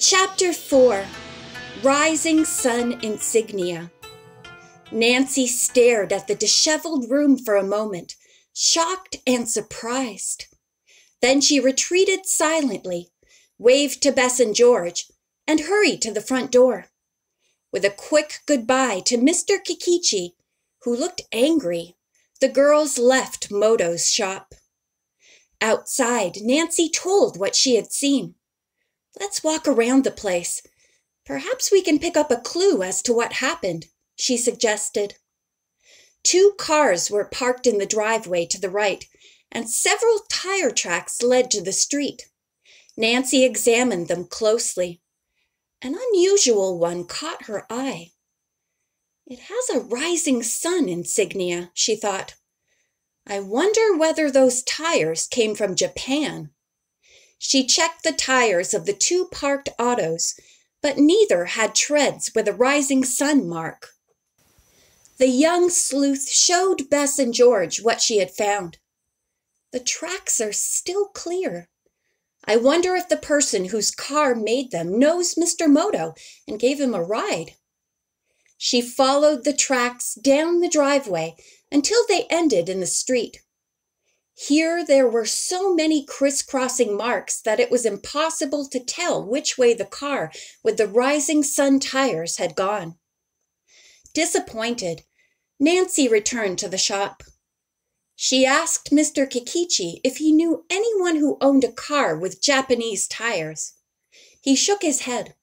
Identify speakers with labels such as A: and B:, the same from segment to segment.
A: Chapter 4 Rising Sun Insignia. Nancy stared at the disheveled room for a moment, shocked and surprised. Then she retreated silently, waved to Bess and George, and hurried to the front door. With a quick goodbye to Mr. Kikichi, who looked angry, the girls left Moto's shop. Outside, Nancy told what she had seen. "Let's walk around the place. Perhaps we can pick up a clue as to what happened," she suggested. 2 cars were parked in the driveway to the right, and several tire tracks led to the street. Nancy examined them closely. An unusual one caught her eye. "It has a rising sun insignia," she thought. "I wonder whether those tires came from Japan." She checked the tires of the 2 parked autos, but neither had treads with a rising sun mark. The young sleuth showed Bess and George what she had found. "The tracks are still clear. I wonder if the person whose car made them knows Mr. Moto and gave him a ride." She followed the tracks down the driveway until they ended in the street. Here there were so many crisscrossing marks that it was impossible to tell which way the car with the rising sun tires had gone. Disappointed, Nancy returned to the shop. She asked Mr. Kikichi if he knew anyone who owned a car with Japanese tires. He shook his head.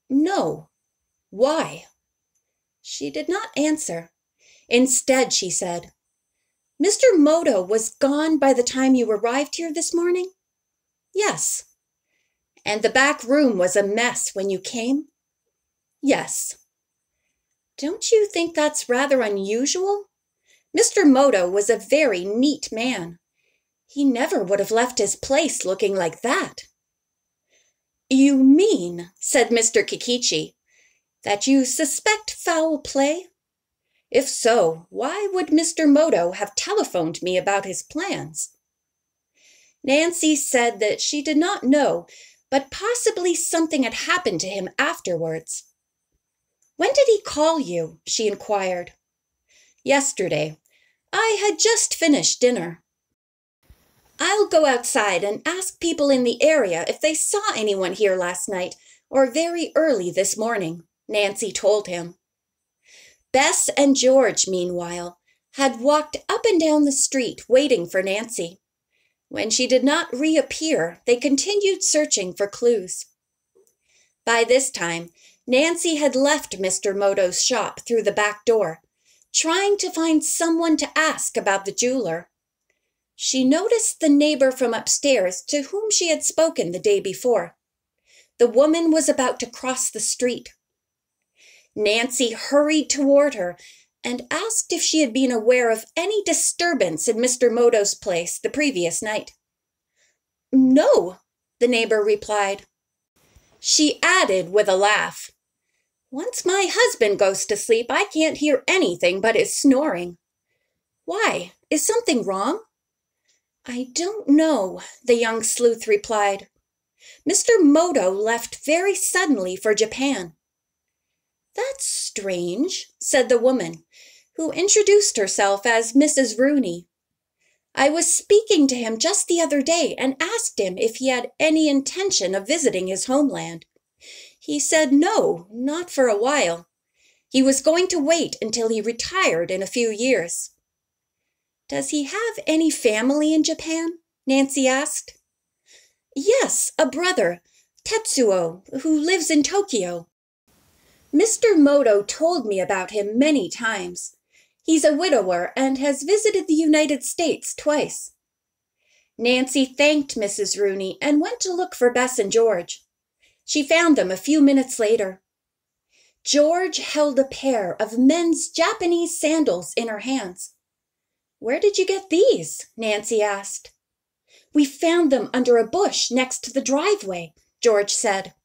A: "No. Why?" She did not answer. Instead, she said, "Mr. Moto was gone by the time you arrived here this morning?" "Yes." "And the back room was a mess when you came?" "Yes." "Don't you think that's rather unusual? Mr. Moto was a very neat man. He never would have left his place looking like that." "You mean," said Mr. Kikichi, "that you suspect foul play? If so, why would Mr. Moto have telephoned me about his plans?" Nancy said that she did not know, but possibly something had happened to him afterwards. "When did he call you?" she inquired. "Yesterday. I had just finished dinner." "I'll go outside and ask people in the area if they saw anyone here last night or very early this morning," Nancy told him. Bess and George, meanwhile, had walked up and down the street waiting for Nancy. When she did not reappear, they continued searching for clues. By this time, Nancy had left Mr. Moto's shop through the back door, trying to find someone to ask about the jeweler. She noticed the neighbor from upstairs to whom she had spoken the day before. The woman was about to cross the street. Nancy hurried toward her and asked if she had been aware of any disturbance in Mr. Moto's place the previous night. "No," the neighbor replied. She added with a laugh, "Once my husband goes to sleep, I can't hear anything but his snoring." "Why? Is something wrong?" "I don't know," the young sleuth replied. "Mr. Moto left very suddenly for Japan." "That's strange," said the woman, who introduced herself as Mrs. Rooney. "I was speaking to him just the other day and asked him if he had any intention of visiting his homeland. He said no, not for a while. He was going to wait until he retired in a few years." "Does he have any family in Japan?" Nancy asked. "Yes, a brother, Tetsuo, who lives in Tokyo. Mr. Moto told me about him many times. He's a widower and has visited the United States twice." Nancy thanked Mrs. Rooney and went to look for Bess and George. She found them a few minutes later. George held a pair of men's Japanese sandals in her hands. "Where did you get these?" Nancy asked. "We found them under a bush next to the driveway," George said.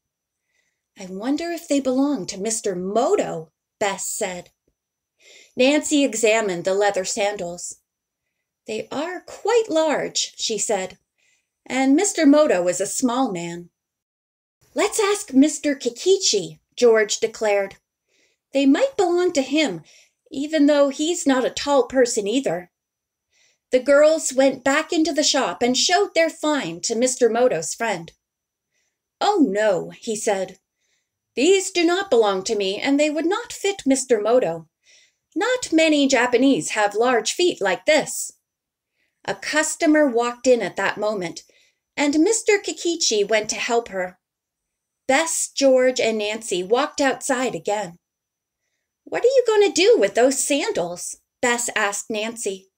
A: "I wonder if they belong to Mr. Moto," Bess said. Nancy examined the leather sandals. "They are quite large," she said, "and Mr. Moto is a small man." Let's ask Mr. Kikichi, George declared. They might belong to him, even though he's not a tall person either. The girls went back into the shop and showed their find to Mr. Moto's friend. "Oh no," he said. "These do not belong to me, and they would not fit Mr. Moto. Not many Japanese have large feet like this." A customer walked in at that moment, and Mr. Kikichi went to help her. Bess, George, and Nancy walked outside again. "What are you going to do with those sandals?" Bess asked Nancy.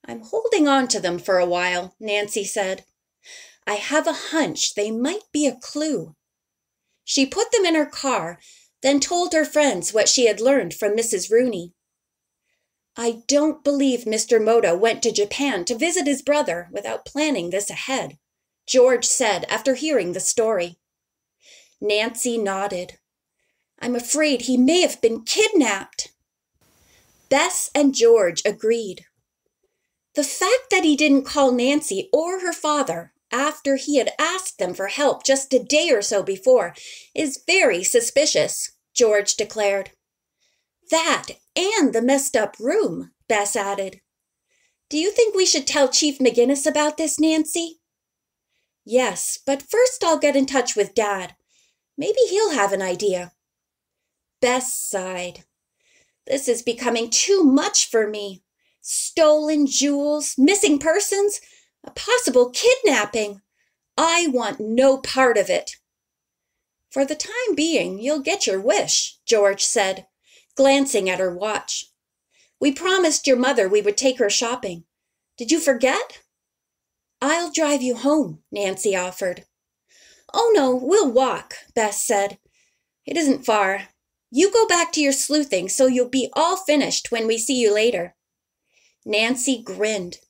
A: "I'm holding on to them for a while," Nancy said. "I have a hunch they might be a clue." She put them in her car, then told her friends what she had learned from Mrs. Rooney. "I don't believe Mr. Moto went to Japan to visit his brother without planning this ahead," George said after hearing the story. Nancy nodded. "I'm afraid he may have been kidnapped." Bess and George agreed. The fact that he didn't call Nancy or her father after he had asked them for help just a day or so before is very suspicious, George declared. "That and the messed up room," Bess added. "Do you think we should tell Chief McGinnis about this, Nancy?" "Yes, but first I'll get in touch with Dad. Maybe he'll have an idea." Bess sighed. "This is becoming too much for me. Stolen jewels, missing persons, a possible kidnapping. I want no part of it." "For the time being, you'll get your wish," George said, glancing at her watch. "We promised your mother we would take her shopping. Did you forget?" "I'll drive you home," Nancy offered. "Oh no, we'll walk," Bess said. "It isn't far. You go back to your sleuthing so you'll be all finished when we see you later." Nancy grinned.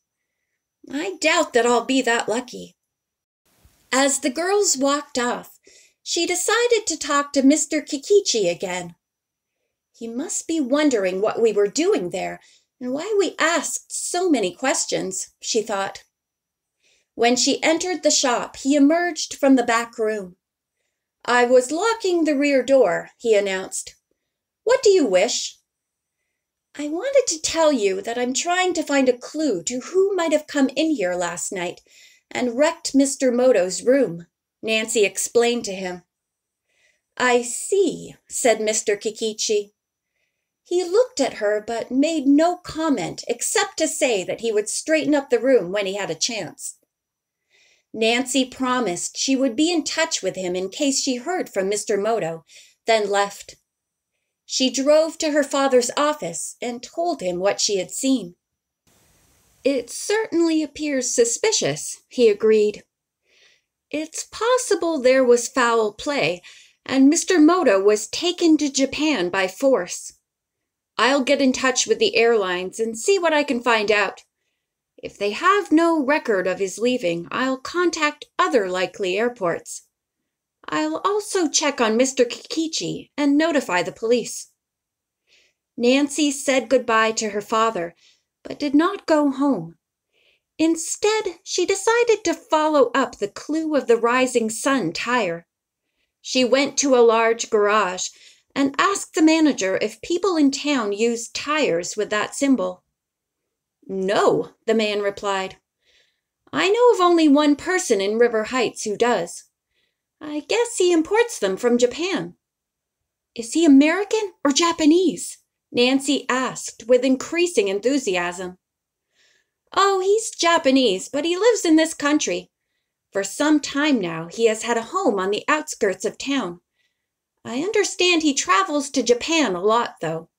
A: "I doubt that I'll be that lucky." As the girls walked off, she decided to talk to Mr. Kikichi again. He must be wondering what we were doing there and why we asked so many questions, she thought. When she entered the shop, he emerged from the back room. "I was locking the rear door," he announced. "What do you wish?" "I wanted to tell you that I'm trying to find a clue to who might have come in here last night and wrecked Mr. Moto's room," Nancy explained to him. "I see," said Mr. Kikichi. He looked at her but made no comment except to say that he would straighten up the room when he had a chance. Nancy promised she would be in touch with him in case she heard from Mr. Moto, then left. She drove to her father's office and told him what she had seen. "It certainly appears suspicious," he agreed. "It's possible there was foul play, and Mr. Moto was taken to Japan by force. I'll get in touch with the airlines and see what I can find out. If they have no record of his leaving, I'll contact other likely airports. I'll also check on Mr. Kikichi and notify the police." Nancy said goodbye to her father, but did not go home. Instead, she decided to follow up the clue of the Rising Sun tire. She went to a large garage and asked the manager if people in town used tires with that symbol. "No," the man replied. "I know of only one person in River Heights who does. I guess he imports them from Japan." "Is he American or Japanese?" Nancy asked with increasing enthusiasm. "Oh, he's Japanese, but he lives in this country. For some time now, he has had a home on the outskirts of town. I understand he travels to Japan a lot, though."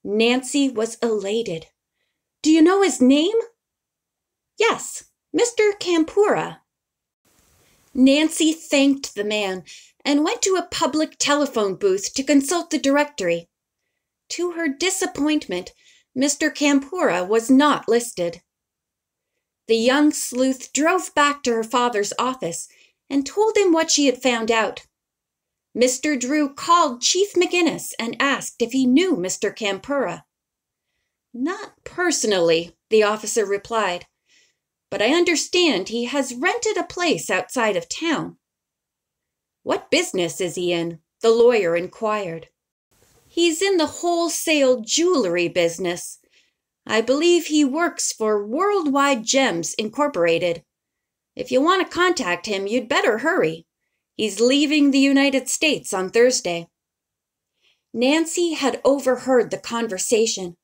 A: Nancy was elated. "Do you know his name?" "Yes, Mr. Kampura." Nancy thanked the man and went to a public telephone booth to consult the directory. To her disappointment, Mr. Kampura was not listed. The young sleuth drove back to her father's office and told him what she had found out. Mr. Drew called Chief McGinnis and asked if he knew Mr. Kampura. "Not personally," the officer replied, "but I understand he has rented a place outside of town." "What business is he in?" the lawyer inquired. "He's in the wholesale jewelry business. I believe he works for Worldwide Gems Incorporated. If you want to contact him, you'd better hurry. He's leaving the United States on Thursday." Nancy had overheard the conversation.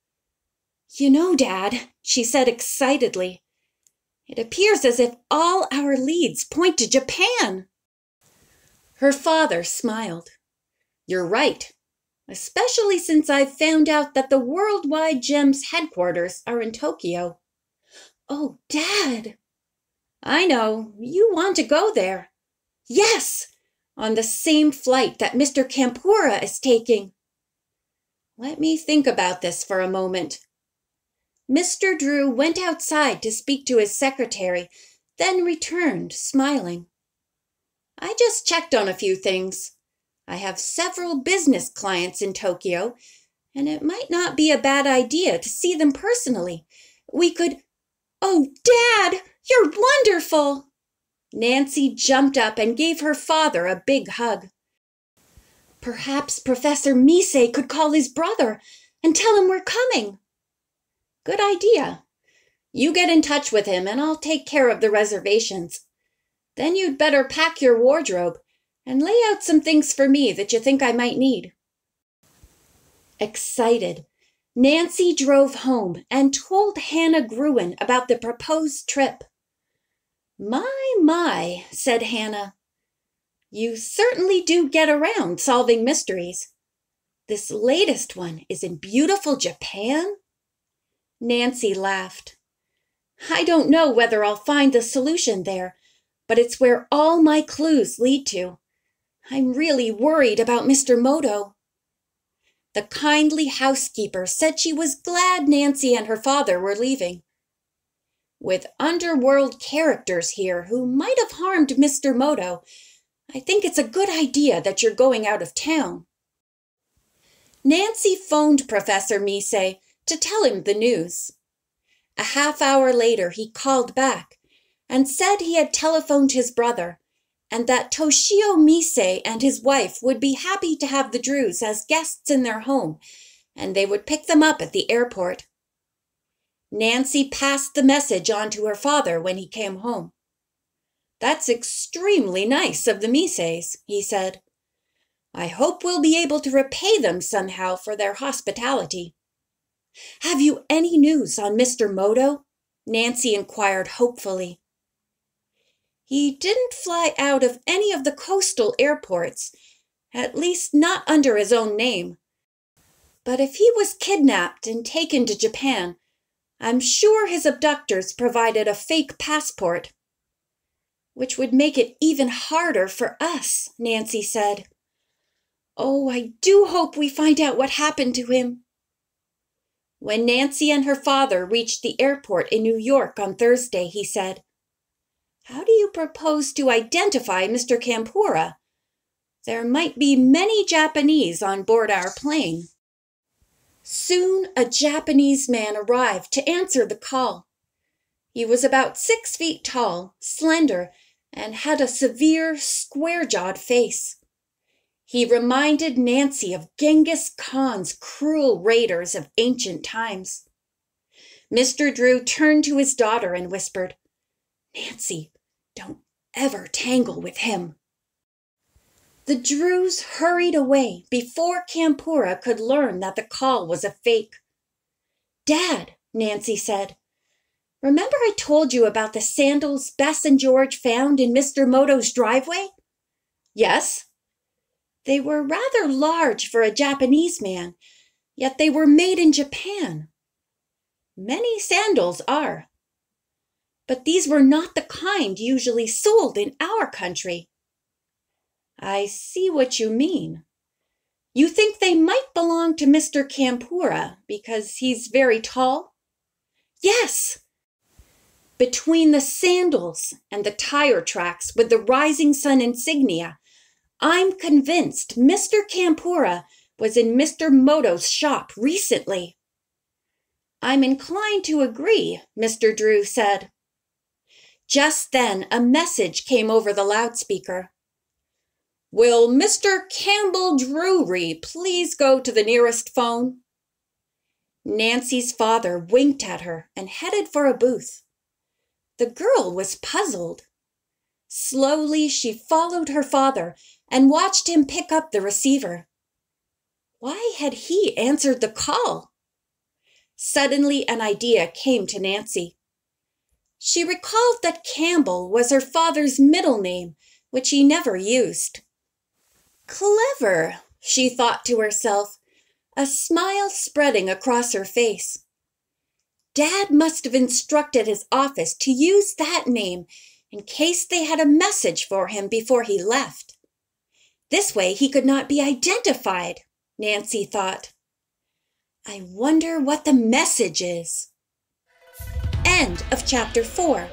A: "You know, Dad," she said excitedly, "it appears as if all our leads point to Japan." Her father smiled. "You're right, especially since I've found out that the Worldwide Gems headquarters are in Tokyo." "Oh, Dad!" "I know, you want to go there." "Yes, on the same flight that Mr. Kampura is taking." "Let me think about this for a moment." Mr. Drew went outside to speak to his secretary, then returned, smiling. "I just checked on a few things. I have several business clients in Tokyo, and it might not be a bad idea to see them personally. We could—" "Oh, Dad, you're wonderful!" Nancy jumped up and gave her father a big hug. "Perhaps Professor Mise could call his brother and tell him we're coming." "Good idea. You get in touch with him and I'll take care of the reservations. Then you'd better pack your wardrobe and lay out some things for me that you think I might need." Excited, Nancy drove home and told Hannah Gruen about the proposed trip. My, said Hannah. "You certainly do get around solving mysteries. This latest one is in beautiful Japan?" Nancy laughed. "I don't know whether I'll find the solution there, but it's where all my clues lead to. I'm really worried about Mr. Moto." The kindly housekeeper said she was glad Nancy and her father were leaving. "With underworld characters here who might have harmed Mr. Moto, I think it's a good idea that you're going out of town." Nancy phoned Professor Mise to tell him the news. A half-hour later he called back and said he had telephoned his brother and that Toshio Mise and his wife would be happy to have the Drews as guests in their home, and they would pick them up at the airport. Nancy passed the message on to her father when he came home. "That's extremely nice of the Mises," he said. "I hope we'll be able to repay them somehow for their hospitality." "Have you any news on Mr. Moto?" Nancy inquired hopefully. "He didn't fly out of any of the coastal airports, at least not under his own name. But if he was kidnapped and taken to Japan, I'm sure his abductors provided a fake passport." "Which would make it even harder for us," Nancy said. "Oh, I do hope we find out what happened to him." When Nancy and her father reached the airport in New York on Thursday, he said, "How do you propose to identify Mr. Kampura? There might be many Japanese on board our plane." Soon a Japanese man arrived to answer the call. He was about 6 feet tall, slender, and had a severe, square-jawed face. He reminded Nancy of Genghis Khan's cruel raiders of ancient times. Mr. Drew turned to his daughter and whispered, "Nancy, don't ever tangle with him." The Drews hurried away before Kampura could learn that the call was a fake. "Dad," Nancy said, "remember I told you about the sandals Bess and George found in Mr. Moto's driveway?" "Yes." "They were rather large for a Japanese man, yet they were made in Japan." "Many sandals are." "But these were not the kind usually sold in our country." "I see what you mean. You think they might belong to Mr. Kampura because he's very tall?" "Yes." "Between the sandals and the tire tracks with the rising sun insignia, I'm convinced Mr. Kampura was in Mr. Moto's shop recently." "I'm inclined to agree," Mr. Drew said. Just then a message came over the loudspeaker. Will Mr. Campbell Drury please go to the nearest phone? Nancy's father winked at her and headed for a booth. The girl was puzzled. Slowly she followed her father and watched him pick up the receiver. Why had he answered the call? Suddenly an idea came to Nancy. She recalled that Campbell was her father's middle name, which he never used. Clever, she thought to herself, a smile spreading across her face. Dad must have instructed his office to use that name in case they had a message for him before he left. This way he could not be identified, Nancy thought. I wonder what the message is. End of chapter 4.